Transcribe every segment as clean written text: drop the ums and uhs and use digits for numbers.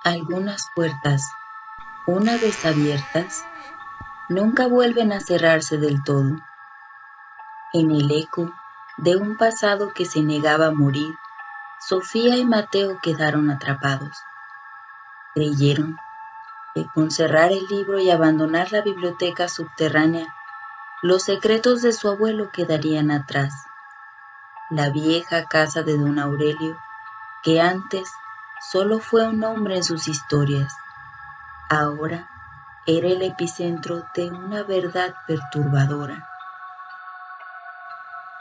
Algunas puertas, una vez abiertas, nunca vuelven a cerrarse del todo. En el eco de un pasado que se negaba a morir, Sofía y Mateo quedaron atrapados. Creyeron que con cerrar el libro y abandonar la biblioteca subterránea, los secretos de su abuelo quedarían atrás. La vieja casa de don Aurelio, que antes solo fue un nombre en sus historias, ahora era el epicentro de una verdad perturbadora.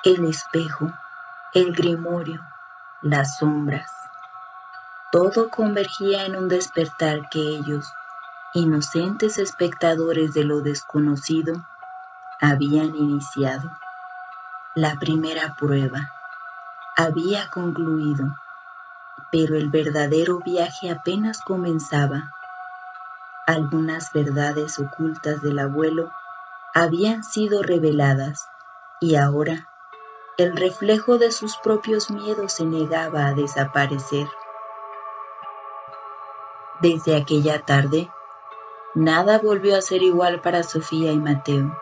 El espejo, el grimorio, las sombras, todo convergía en un despertar que ellos, inocentes espectadores de lo desconocido, habían iniciado. La primera prueba había concluido, pero el verdadero viaje apenas comenzaba. Algunas verdades ocultas del abuelo habían sido reveladas y ahora el reflejo de sus propios miedos se negaba a desaparecer. Desde aquella tarde, nada volvió a ser igual para Sofía y Mateo.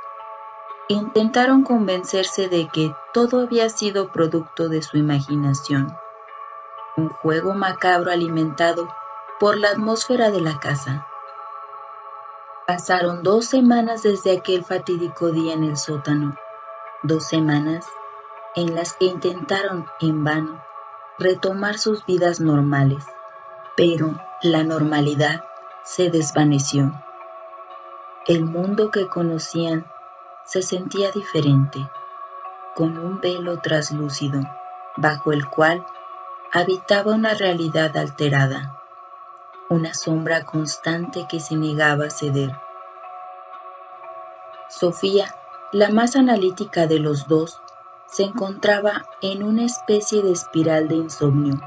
Intentaron convencerse de que todo había sido producto de su imaginación, un juego macabro alimentado por la atmósfera de la casa. Pasaron 2 semanas desde aquel fatídico día en el sótano, 2 semanas en las que intentaron en vano retomar sus vidas normales, pero la normalidad se desvaneció. El mundo que conocían se sentía diferente, con un velo traslúcido, bajo el cual habitaba una realidad alterada, una sombra constante que se negaba a ceder. Sofía, la más analítica de los dos, se encontraba en una especie de espiral de insomnio.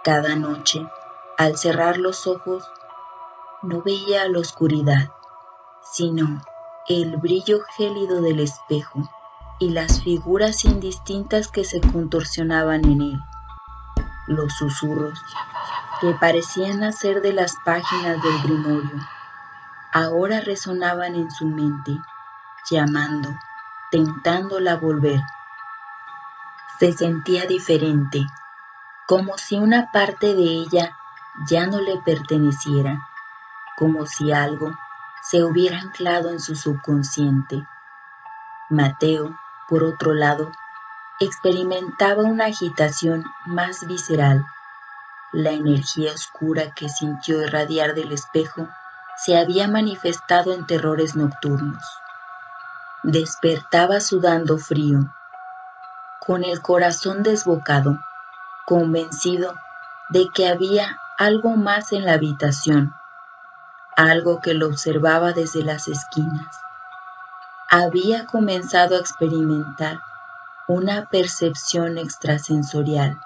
Cada noche, al cerrar los ojos, no veía la oscuridad, sino el brillo gélido del espejo y las figuras indistintas que se contorsionaban en él. Los susurros, que parecían nacer de las páginas del grimorio, ahora resonaban en su mente, llamando, tentándola a volver. Se sentía diferente, como si una parte de ella ya no le perteneciera, como si algo se hubiera anclado en su subconsciente. Mateo, por otro lado, experimentaba una agitación más visceral. La energía oscura que sintió irradiar del espejo se había manifestado en terrores nocturnos. Despertaba sudando frío, con el corazón desbocado, convencido de que había algo más en la habitación, algo que lo observaba desde las esquinas. Había comenzado a experimentar una percepción extrasensorial,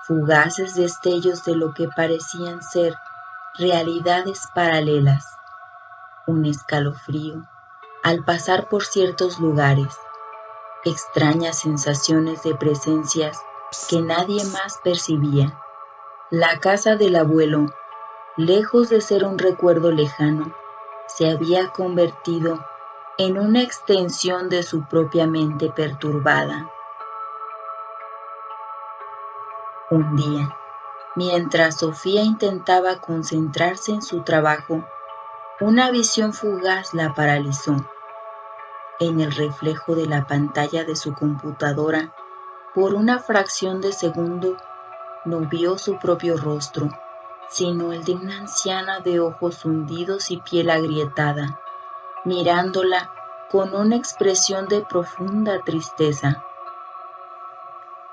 fugaces destellos de lo que parecían ser realidades paralelas, un escalofrío al pasar por ciertos lugares, extrañas sensaciones de presencias que nadie más percibía. La casa del abuelo, lejos de ser un recuerdo lejano, se había convertido en una extensión de su propia mente perturbada. Un día, mientras Sofía intentaba concentrarse en su trabajo, una visión fugaz la paralizó. En el reflejo de la pantalla de su computadora, por una fracción de segundo, no vio su propio rostro, sino el de una anciana de ojos hundidos y piel agrietada, mirándola con una expresión de profunda tristeza.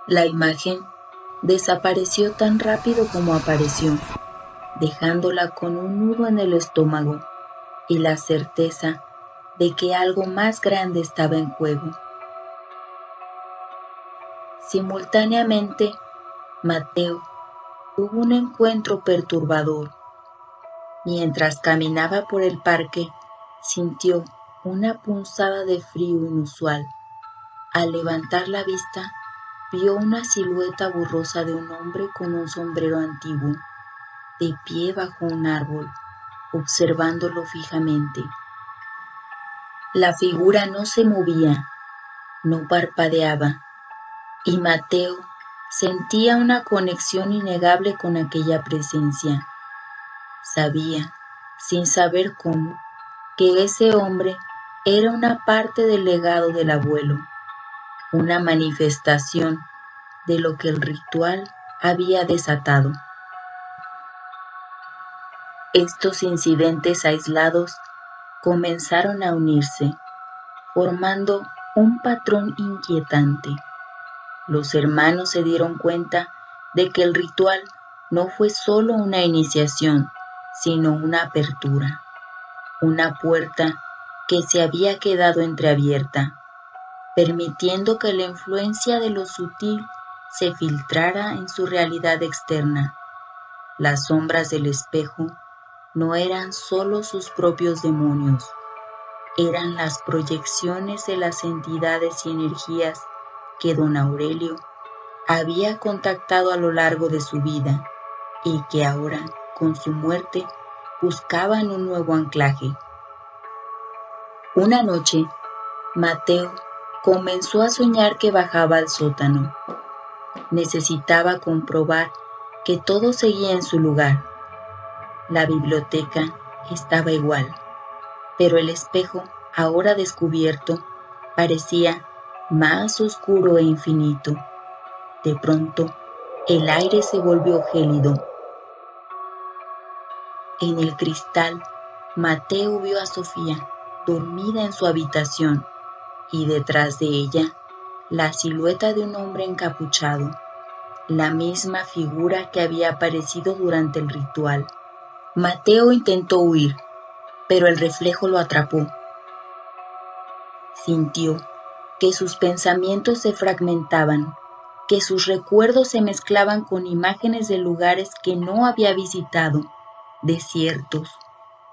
La imagen desapareció tan rápido como apareció, dejándola con un nudo en el estómago y la certeza de que algo más grande estaba en juego. Simultáneamente, Mateo tuvo un encuentro perturbador. Mientras caminaba por el parque, sintió una punzada de frío inusual. Al levantar la vista, vio una silueta borrosa de un hombre con un sombrero antiguo. de pie bajo un árbol, observándolo fijamente. La figura no se movía, no parpadeaba, y Mateo sentía una conexión innegable con aquella presencia. Sabía, sin saber cómo, que ese hombre era una parte del legado del abuelo, una manifestación de lo que el ritual había desatado. Estos incidentes aislados comenzaron a unirse, formando un patrón inquietante. Los hermanos se dieron cuenta de que el ritual no fue solo una iniciación, sino una apertura, una puerta que se había quedado entreabierta, permitiendo que la influencia de lo sutil se filtrara en su realidad externa. Las sombras del espejo no eran solo sus propios demonios, eran las proyecciones de las entidades y energías que don Aurelio había contactado a lo largo de su vida y que ahora, con su muerte, buscaban un nuevo anclaje. Una noche, Mateo comenzó a soñar que bajaba al sótano. Necesitaba comprobar que todo seguía en su lugar. La biblioteca estaba igual, pero el espejo, ahora descubierto, parecía más oscuro e infinito. De pronto, el aire se volvió gélido. En el cristal, Mateo vio a Sofía, dormida en su habitación, y detrás de ella, la silueta de un hombre encapuchado, la misma figura que había aparecido durante el ritual. Mateo intentó huir, pero el reflejo lo atrapó. Sintió que sus pensamientos se fragmentaban, que sus recuerdos se mezclaban con imágenes de lugares que no había visitado, desiertos,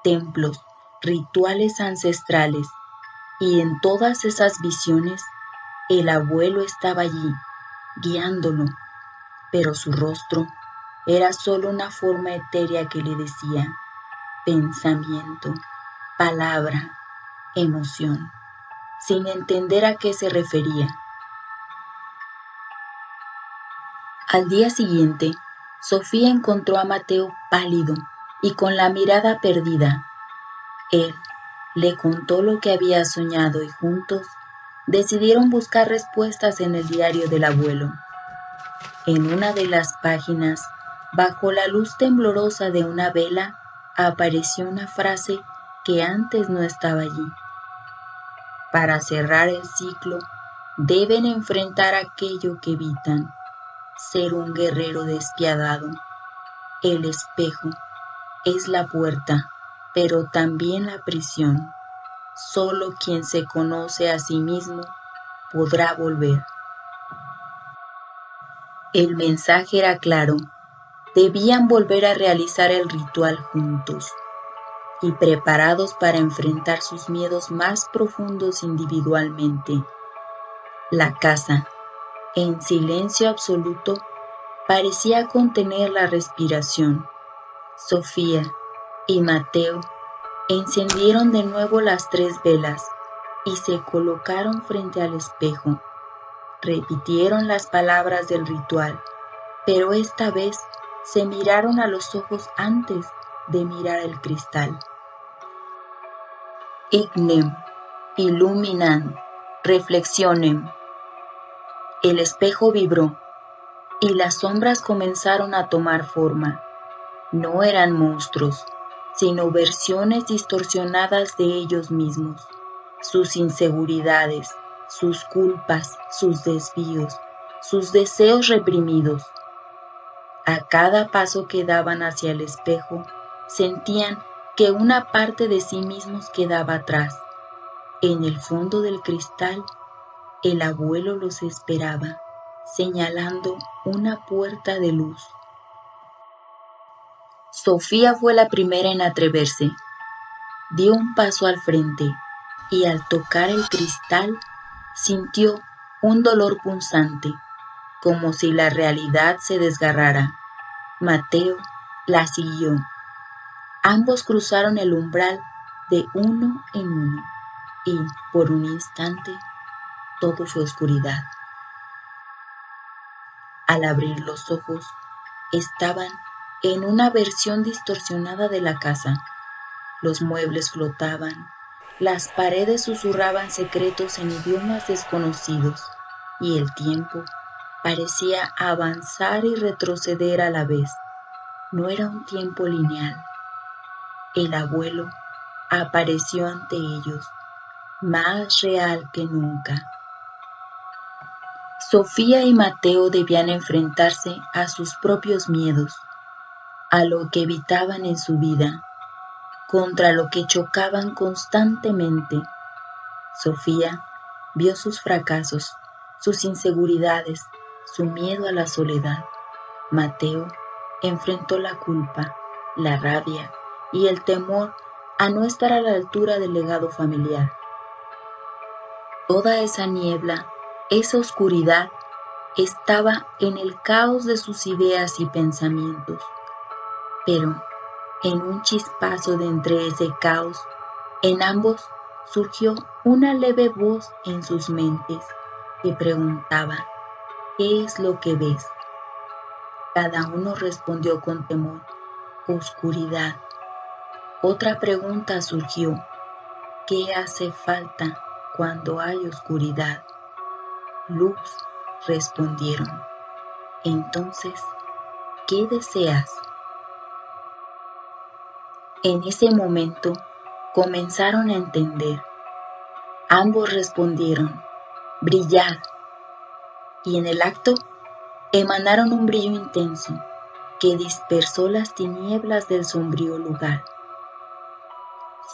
templos, rituales ancestrales, y en todas esas visiones el abuelo estaba allí, guiándolo, pero su rostro era solo una forma etérea que le decía pensamiento, palabra, emoción, sin entender a qué se refería. Al día siguiente, Sofía encontró a Mateo pálido y con la mirada perdida. Él le contó lo que había soñado y juntos decidieron buscar respuestas en el diario del abuelo. En una de las páginas, bajo la luz temblorosa de una vela, apareció una frase que antes no estaba allí. Para cerrar el ciclo, deben enfrentar aquello que evitan, ser un guerrero despiadado. El espejo es la puerta, pero también la prisión. Solo quien se conoce a sí mismo podrá volver. El mensaje era claro. Debían volver a realizar el ritual juntos y preparados para enfrentar sus miedos más profundos individualmente. La casa, en silencio absoluto, parecía contener la respiración. Sofía y Mateo encendieron de nuevo las 3 velas y se colocaron frente al espejo. Repitieron las palabras del ritual, pero esta vez se miraron a los ojos antes de mirar el cristal. Ignem, illuminam, reflexionem. El espejo vibró y las sombras comenzaron a tomar forma. No eran monstruos, sino versiones distorsionadas de ellos mismos, sus inseguridades, sus culpas, sus desvíos, sus deseos reprimidos. A cada paso que daban hacia el espejo, sentían que una parte de sí mismos quedaba atrás. En el fondo del cristal, el abuelo los esperaba, señalando una puerta de luz. Sofía fue la primera en atreverse. Dio un paso al frente y al tocar el cristal sintió un dolor punzante, como si la realidad se desgarrara. Mateo La siguió. Ambos cruzaron el umbral de uno en uno y, por un instante, todo fue oscuridad. Al abrir los ojos, estaban en una versión distorsionada de la casa. Los muebles flotaban, las paredes susurraban secretos en idiomas desconocidos y el tiempo parecía avanzar y retroceder a la vez. No era un tiempo lineal. El abuelo apareció ante ellos, más real que nunca. Sofía y Mateo debían enfrentarse a sus propios miedos, a lo que evitaban en su vida, contra lo que chocaban constantemente. Sofía vio sus fracasos, sus inseguridades, su miedo a la soledad. Mateo enfrentó la culpa, la rabia y el temor a no estar a la altura del legado familiar. Toda esa niebla, esa oscuridad, estaba en el caos de sus ideas y pensamientos. Pero en un chispazo de entre ese caos, en ambos surgió una leve voz en sus mentes que preguntaba: ¿qué es lo que ves? Cada uno respondió con temor: oscuridad. Otra pregunta surgió: ¿qué hace falta cuando hay oscuridad? Luz, respondieron. Entonces, ¿qué deseas? En ese momento comenzaron a entender. Ambos respondieron: brillar. Y en el acto emanaron un brillo intenso que dispersó las tinieblas del sombrío lugar.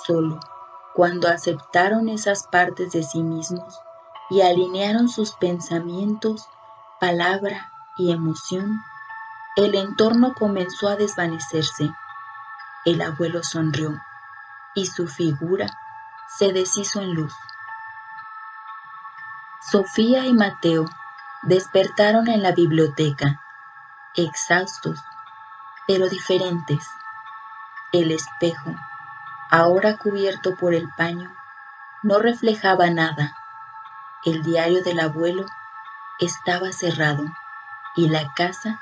Solo cuando aceptaron esas partes de sí mismos y alinearon sus pensamientos, palabra y emoción, el entorno comenzó a desvanecerse. El abuelo sonrió y su figura se deshizo en luz. Sofía y Mateo despertaron en la biblioteca, exhaustos, pero diferentes. El espejo, ahora cubierto por el paño, no reflejaba nada. El diario del abuelo estaba cerrado y la casa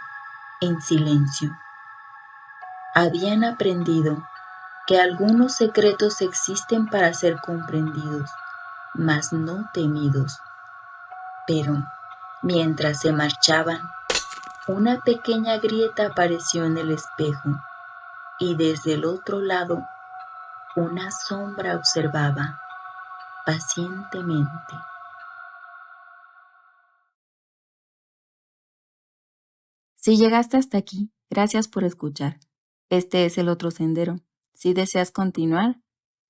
en silencio. Habían aprendido que algunos secretos existen para ser comprendidos, mas no temidos. Pero, mientras se marchaban, una pequeña grieta apareció en el espejo y desde el otro lado una sombra observaba pacientemente. Si llegaste hasta aquí, gracias por escuchar. Este es el otro sendero. Si deseas continuar,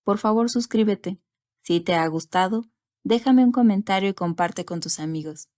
por favor suscríbete. Si te ha gustado, déjame un comentario y comparte con tus amigos.